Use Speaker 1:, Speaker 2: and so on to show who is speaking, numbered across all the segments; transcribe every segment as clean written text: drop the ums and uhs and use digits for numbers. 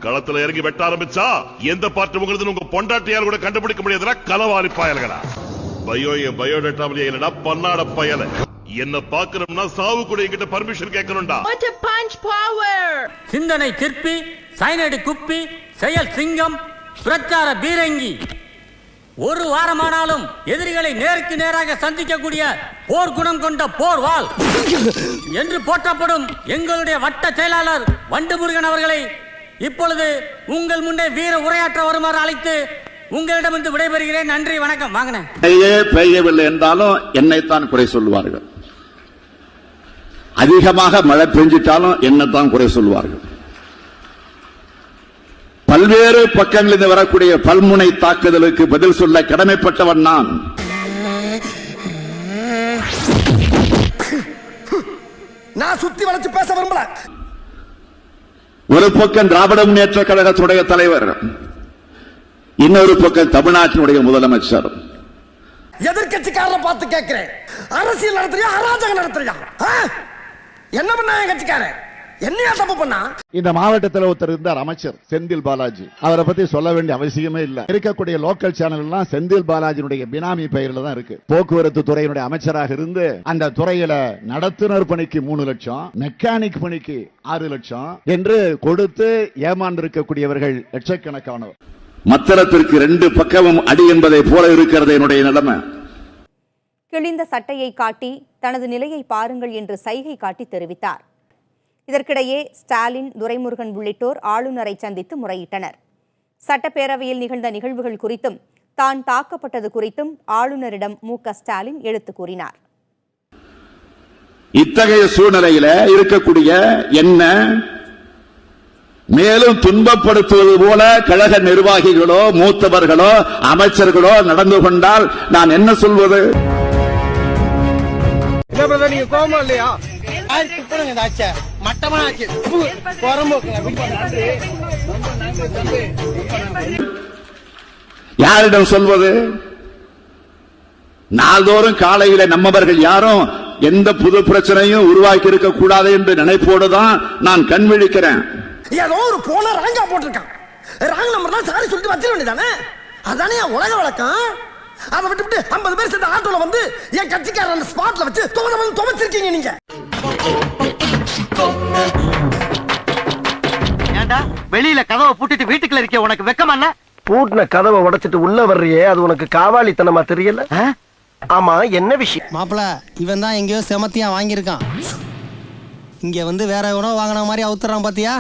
Speaker 1: களத்துல இறங்கி வெட்ட ஆரம்பிச்சா எந்த பார்ட்டி உங்களுது உங்க பொண்டாட்டியால் கூட கண்டுபிடிக்க முடியாதுடா களவாளி பயல்களா. பயோடேட்டாவிலே இல்லடா பன்னாட பயல. என்ன பாக்கணும்னா சாவு கூட என்கிட்ட பர்மிஷன் கேட்கணும்டா.
Speaker 2: சிந்தனை சிற்பி, சைனடி குப்பி, செயல் சிங்கம், பிரச்சார பீரங்கி. ஒரு வாரமானாலும் எதிரிகளை நேருக்கு நேராக சந்திக்கக்கூடிய போர் குணம் கொண்ட போர் வாள் என்று போற்றப்படும் எங்களுடைய வட்ட செயலாளர் வண்டுமுருகன் அவர்களை இப்பொழுது உங்கள் முன்னே வீர உரையாற்ற வருமாறு அழைத்து உங்களிடமிருந்து விடைபெறுகிறேன். நன்றி, வணக்கம். வாங்கினேன்
Speaker 3: பெய்யவில்லை என்றாலும் என்னைத்தான் குறை சொல்வார்கள். அதிகமாக மழை பெஞ்சிட்டாலும் என்னத்தான் குறை சொல்வார்கள். பல்வேறு பக்கங்களில் வரக்கூடிய பல்முனை தாக்குதலுக்கு பதில் சொல்ல கடமைப்பட்டவன் நான்.
Speaker 4: நான் சுத்தி வளைச்சு பேச விரும்பல.
Speaker 3: ஒரு பக்கம் திராவிட முன்னேற்ற கழகத்துடைய தலைவர், இன்னொரு பக்கம் தமிழ்நாட்டினுடைய முதலமைச்சர்.
Speaker 4: எதிர்கட்சிக்காரரை பார்த்து கேட்கிறேன், அரசியல் நடத்துறியா அராஜகம் நடத்துறியா? என்ன பண்ண கட்சிக்காரன்? என்னையா தப்பு பண்ணா?
Speaker 5: இந்த மாவட்டத்தில் ஒருத்தர் இருந்தார், அமைச்சர் செந்தில் பாலாஜி. அவரை பத்தி சொல்ல வேண்டிய அவசியமே இல்ல. இருக்கக்கூடிய லோக்கல் சேனல் எல்லாம் செந்தில் பாலாஜியுடைய பினாமி பெயரில் தான் இருக்கு. போக்குவரத்து துறையினுடைய அமைச்சராக இருந்து அந்த துறையில நடத்துனர் பணிக்கு 3 லட்சம், மெக்கானிக் பணிக்கு 6 லட்சம் என்று கொடுத்து ஏமாந்திருக்கக்கூடியவர்கள் லட்சக்கணக்கானவர்.
Speaker 3: மத்தளத்திற்கு 2 பக்கமும் அடி என்பதை போல இருக்கிறது என்னுடைய நிலைமை.
Speaker 6: கிழிந்த சட்டையை காட்டி தனது நிலையை பாருங்கள் என்று சைகை காட்டி தெரிவித்தார். இதற்கிடையே ஸ்டாலின், துரைமுருகன் உள்ளிட்டோர் ஆளுநரை சந்தித்து முறையிட்டனர். சட்டப்பேரவையில் நிகழ்ந்த நிகழ்வுகள் குறித்தும் தான் தாக்கப்பட்டது குறித்தும் ஆளுநரிடம் மு.க. ஸ்டாலின் எடுத்து கூறினார்.
Speaker 3: இத்தகைய சூழ்நிலையில இருக்கக்கூடிய என்ன மேலும் துன்பப்படுத்துவது போல கழக நிர்வாகிகளோ மூத்தவர்களோ அமைச்சர்களோ நடந்து கொண்டால் நான் என்ன சொல்வது?
Speaker 4: நீங்க கோபம் இல்லையா?
Speaker 3: யாரிடம் சொல்வது? நாள்தோறும் காலையில நம்மவர்கள் யாரும் எந்த புது பிரச்சனையும் உருவாக்கி இருக்க கூடாது என்று நினைப்போடுதான் நான் கண் விழிக்கிறேன்.
Speaker 4: ஏதோ ஒரு போன ராங்கா போட்டிருக்கான், ராங் நம்பர்லாம் சாரி சொல்லிட்டு வச்சிட வேண்டியதானே? அதானே உலக வழக்கம். அதை விட்டு 50 பேர் சேர்ந்த ஆட்டோல வந்து என் கட்சிக்காரர் அந்த ஸ்பாட்ல வச்சு துவச்சிருக்கீங்க நீங்க.
Speaker 7: ஏண்டா வெளியில கதவை பூட்டிட்டு வீட்டுக்குள்ள இருக்க உனக்கு வெக்கமா இல்ல?
Speaker 4: பூட்டின கதவை உடைச்சிட்டு உள்ள வர்றியே, அது உனக்கு காவாலித்தனமா தெரியல? ஆமா, என்ன விஷயம்?
Speaker 8: மாப்பிள, இவன் தான் எங்கேயோ செமத்தியா வாங்கியிருக்கான். இங்க வந்து வேற எவனோ வாங்கின மாதிரி அவுத்துறான் பாத்தியா?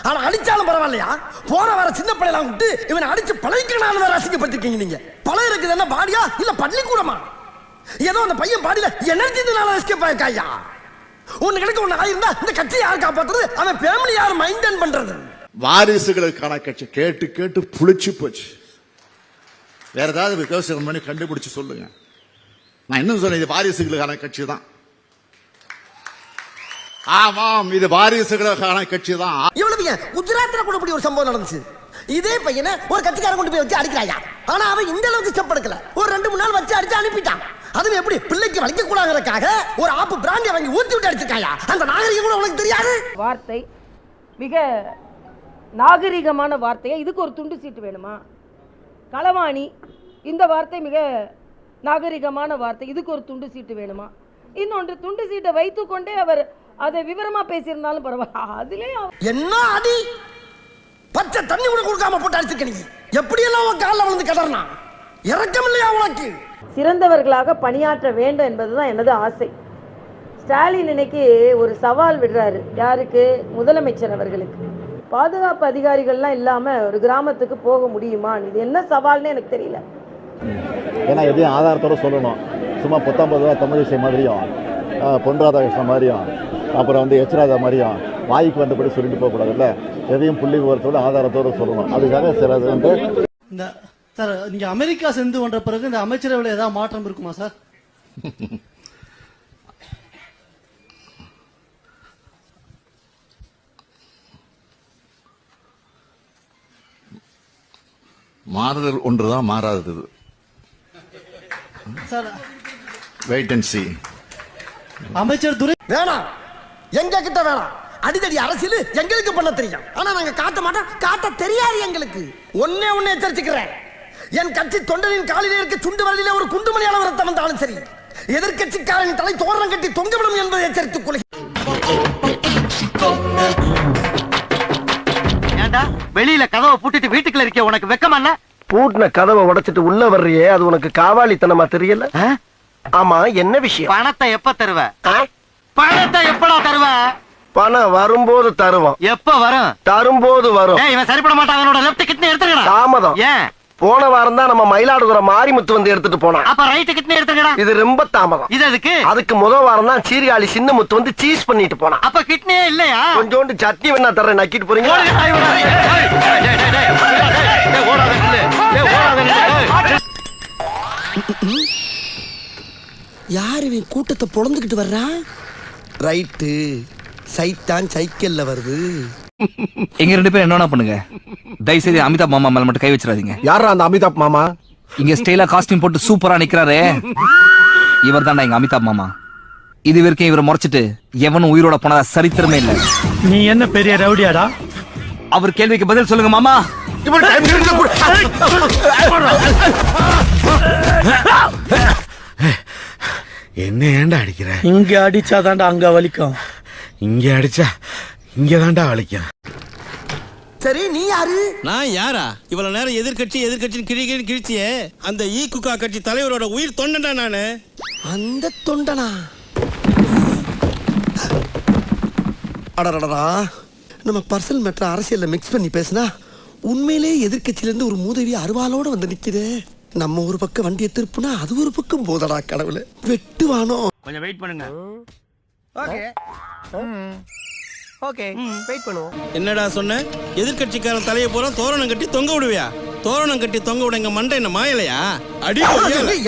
Speaker 4: ஆனா அடிச்சாலும் பரவாயில்லையா? போற வர சின்ன பிள்ளைலாம் விட்டு இவனை அடிச்சு பழகிக்கணும் வேற அசிங்கப்பட்டிருக்கீங்க நீங்க. பழம் இருக்குது என்ன பாடியா இல்ல பள்ளிக்கூடமா? ஏதோ அந்த பையன் பாடியில எனர்ஜினால எஸ்கேப் ஆயிருக்காயா? ஒண்ணு கிடைக்க ஒண்ணு ஆயிருந்தா இந்த கட்சியை யார் காப்பாத்துறது? அவன் ஃபேமிலி யார் மெயின்டைன் பண்றது?
Speaker 5: வாரிசுகளுக்கான கட்சி கேட்டு கேட்டு புளிச்சு போச்சு. வேற ஏதாவது விமர்சனம் பண்ணி கண்டுபிடிச்சு சொல்லுங்க. நான் இன்னும் சொன்னேன், இது வாரிசுகளுக்கான கட்சி தான். ஆமாம், இது வாரிசுகளுக்கான கட்சி தான்.
Speaker 4: இவ்வளவு குஜராத்ல கூட இப்படி ஒரு சம்பவம் நடந்துச்சு. இதே பையனை ஒரு கட்சிக்காரன் கொண்டு போய் வச்சு அடிக்கிறாயா? ஆனா அவன் இந்த அளவுக்கு ஸ்டெப் எடுக்கல. ஒரு 2-3 நாள் வச்சு அடிச்சு அனுப்பிட்டான். அதுவும் எப்படி பிள்ளைக்கு வலிக்க கூடாதுக்காக ஒரு ஆப்பு பிராண்டி வாங்கி ஊத்தி விட்டு அடிச்சிருக்காயா? அந்த நாகரிகம் கூட உனக்கு தெரியாது?
Speaker 9: வார்த்தை மிக நாகரிகமான வார்த்தையை, இதுக்கு ஒரு துண்டு சீட்டு வேணுமா? களவாணி, இந்த வார்த்தை மிக நாகரிகமான வார்த்தை, இதுக்கு ஒரு துண்டு சீட்டு வேணுமா? இன்னொன்று, துண்டு சீட்டை வைத்துக்கொண்டே அவர் அதை விவரமா பேசியிருந்தாலும் பரவாயில்ல. அதுல
Speaker 4: என்ன அடி? பச்சை தண்ணி கூட கொடுக்காம போட்டு அடிச்சிருக்கீங்க. எப்படி எல்லாம் காலில் விழுந்து கடறனா? இறக்கம் இல்லையா உனக்கு?
Speaker 9: சிறந்தவர்களாக பணியாற்ற வேண்டும் என்பதுதான் எனது ஆசை. ஸ்டாலின் இன்னைக்கு ஒரு சவால் விடுறாரு. யாருக்கு? முதலமைச்சர் அவர்களுக்கு. பாதுகாப்பு அதிகாரிகள்லாம் இல்லாம ஒரு கிராமத்துக்கு போக முடியுமா? இது என்ன சவால்னு எனக்கு தெரியல.
Speaker 5: ஏன்னா எதையும் ஆதாரத்தோட சொல்லணும். சும்மா 19 தமிழிசை மாதிரியும், பொன் ராதாகிருஷ்ணன் மாதிரியும், அப்புறம் வந்து எச்ராஜா மாதிரியும் வாய்க்கு வந்தபடி சொல்லிட்டு போகக்கூடாது இல்ல. எதையும் புள்ளி விவரத்தோட ஆதாரத்தோட சொல்லணும். அதுக்காக சிலது வந்து
Speaker 8: இந்த சார், நீங்க அமெரிக்கா சென்று வந்த பிறகு இந்த அமைச்சரவையில் ஏதாவது மாற்றம் இருக்குமா சார்?
Speaker 5: மாறுதல் ஒன்றுதான் மாறாதது. Wait and see.
Speaker 8: அமைச்சர் துரை
Speaker 4: வேணாம், எங்க கிட்ட வேணாம். அடிதடி அரசியல் எங்களுக்கு பண்ண தெரியும். ஆனா நாங்க காட்ட மாட்டோம், காட்ட தெரியாது எங்களுக்கு. ஒன்னே எச்சரிச்சுக்கிறேன், என் கட்சி தொண்டனின் காலிலே இருக்க சுண்டு வழியில ஒரு குண்டுமணி அளவு ரத்தம் வந்தாலும் சரி, எதிர்கட்சிக்காரன் தலை தோரணம் கட்டி தொங்கவிடும் என்பதை எச்சரித்துக் கொள்கிறேன்.
Speaker 7: ஏண்டா வெளியில கதவை பூட்டிட்டு வீட்டுக்குள்ள இருக்க உனக்கு வெக்கமா இல்ல?
Speaker 10: பூட்டின கதவை உடைச்சிட்டு உள்ள வர்றியே, அது உனக்கு காவாலித்தனமா தெரியல? ஆமா, என்ன விஷயம்?
Speaker 7: பணத்தை எப்ப தருவ? பணத்தை எப்படா தருவ?
Speaker 10: பணம் வரும்போது தருவோம்.
Speaker 7: எப்ப வரும்?
Speaker 10: தரும்போது வரும்.
Speaker 7: இவன் சரிப்பட மாட்டான், அவனோட லெஃப்ட் கிட்னி எடுத்துக்கடா.
Speaker 10: தாமதம்.
Speaker 7: ஏன்?
Speaker 10: போன வாரம் தான் நம்ம மயிலாடுதுறை மாரிமுத்து வந்து எடுத்துட்டு போனான்.
Speaker 7: அப்ப ரைட் கிட்னி எடுத்துக்கடா.
Speaker 10: இது ரொம்ப தாமதம்.
Speaker 7: இது எதுக்கு?
Speaker 10: அதுக்கு முதல் வாரம் தான் சீர்காழி சின்ன முத்து வந்து சீஸ் பண்ணிட்டு போனான்.
Speaker 7: அப்ப கிட்னியே இல்லையா?
Speaker 10: கொஞ்சோண்டு சட்னி வேணா தர்றேன், நக்கிட்டு போறீங்க.
Speaker 4: யார் இவன் கூட்டத்தை பொழந்துகிட்டு வர்றான்? ரைட்டு, சைத்தான் சைக்கிள்ல வருது.
Speaker 11: எங்க 2 பேரும் என்ன பண்ணுங்க, தயவு செய்து அமிதாப் மாமா மேல மட்டும் கை வச்சிடாதீங்க.
Speaker 10: யாரா அந்த அமிதாப் மாமா?
Speaker 11: இங்க ஸ்டைலா காஸ்டியூம் போட்டு சூப்பரா நிக்கிறாரே, இவர் தான்டா எங்க அமிதாப் மாமா. இது வரைக்கும் இவரை முறைச்சிட்டு எவனும் உயிரோட போனதா சரித்திரமே இல்ல.
Speaker 10: நீ என்ன பெரிய ரவுடியாடா?
Speaker 11: அவர் கேள்விக்கு பதில் சொல்லுங்க மாமா.
Speaker 10: என்ன ஏண்டா அடிக்கிற?
Speaker 8: இங்க அடிச்சாதான்டா அங்க வலிக்கும்.
Speaker 10: இங்க அடிச்சா இங்கதான்டா வலிக்கும்.
Speaker 4: சரி, நீ யாரு?
Speaker 8: நான் யாரா? இவ்வளவு நேரம் எதிர்கட்சின்னு கிழிச்சியே அந்த ஈகுகா கட்சி தலைவரோட உயிர் தொண்டன்டா நானு.
Speaker 4: அந்த தொண்டனா? அடடடா, நம்ம பர்சனல் மேட்டர் அரசியல்ல மிக்ஸ் பண்ணி பேசினா உண்மையிலே எதிர்கட்சியில இருந்து ஒரு மூதவி அருவாளோட வந்து நிக்குது. நம்ம ஒரு பக்கம் வண்டியை திருப்புனா அது ஒரு பக்கம் போதடா கடவுளே, வெட்டுவானோ.
Speaker 8: கொஞ்சம் வெயிட் பண்ணுங்க.
Speaker 10: ஓகே, வெயிட் பண்ணுவோம்.
Speaker 8: என்னடா சொன்ன? எதிர்கட்சிக்காரன் தலையை பூரா தோரணம் கட்டி தொங்க விடுவியா? தோரணம் கட்டி தொங்க விட எங்க மண்டை என்ன மாயலையா? அடி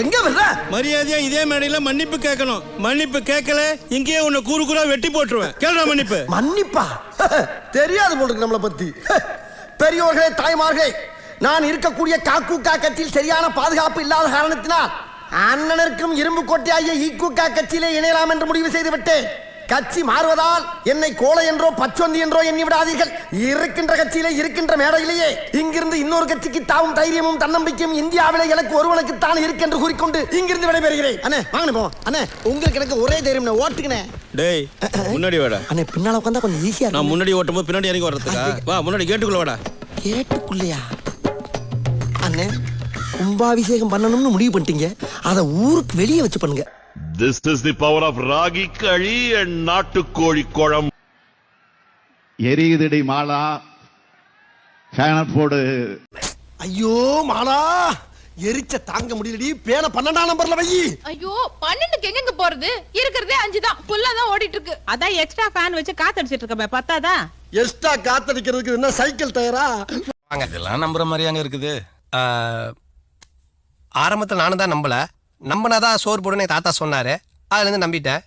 Speaker 4: எங்க வர்ற?
Speaker 8: மரியாதையா இதே மேடையில மன்னிப்பு கேட்கணும். மன்னிப்பு கேட்கல இங்கேயே உன்னை கூறு கூறா வெட்டி போட்டுருவேன். கேளுடா மன்னிப்பு.
Speaker 4: மன்னிப்பா? தெரியாது போல நம்மளை பத்தி. பெரியோர்களே, தாய்மார்களே, நான் இருக்கக்கூடிய காக்கூகா கட்சியில் சரியான பாதுகாப்பு இல்லாத காரணத்தினால் அண்ணனருக்கும் இரும்பு கோட்டையாகிய ஈக்குகா கட்சியிலே இணையலாம் என்று முடிவு செய்து விட்டேன். கட்சி மாறுவதால் என்னை கோலை என்றோ பச்சொந்தி என்றோ எண்ணி விடாதீர்கள். இருக்கின்ற கட்சியிலே இருக்கின்ற மேடையிலேயே இங்கிருந்து இன்னொரு கட்சிக்கு தாவும் தைரியமும் தன்னம்பிக்கையும் இந்தியாவிலே எனக்கு ஒருவனுக்கு தான் இருக்கு என்று கூறிக்கொண்டு இங்கிருந்து விடைபெறுகிறேன். அண்ணே வாங்க போ. அண்ணே உங்களுக்கு எனக்கு ஒரே தைரியம், ஓட்டுக்கணே.
Speaker 8: டேய் முன்னாடி வாடா.
Speaker 4: அண்ணே பின்னால உட்கார்ந்தா கொஞ்சம் ஈஸியா இருக்கும்.
Speaker 8: நான் முன்னாடி ஓட்டும் போது பின்னாடி இறங்கி வர்றதுக்கா? வா முன்னாடி கேட்டுக்குள்ள வாடா.
Speaker 4: கேட்டுக்குள்ளையா? அண்ணே கும்பாபிஷேகம் பண்ணணும்னு முடிவு பண்ணிட்டீங்க, அதை ஊருக்கு வெளியே வச்சு பண்ணுங்க.
Speaker 1: This is the power of ragi களி and நாட்டுக்கோழி குழம்பு.
Speaker 5: எரியுதடி மாலா, ஃபேனை போடு.
Speaker 4: ஐயோ மாலா, எரிச்ச தாங்க முடியலடி. பேன 12ஆம் நம்பர்ல வை.
Speaker 12: ஐயோ 12க்கு எங்க போறது? இருக்கிறதே 5 தான். ஃபுல்லா தான் ஓடிட்டு இருக்கு. அதான் எக்ஸ்ட்ரா ஃபேன் வச்சு காத்தடிச்சிட்டு இருக்கமே, பத்தாதா?
Speaker 4: எக்ஸ்ட்ரா காத்தடிக்கிறதுக்கு என்ன சைக்கிள் டயரா?
Speaker 10: இதெல்லாம் நம்புற மாதிரியாங்க இருக்குது. ஆரம்பத்தில் நானும் தான் நம்பல. நம்பினாதான் சோறு போடுன்னு தாத்தா சொன்னாரு. அதுல இருந்து நம்பிட்டேன்.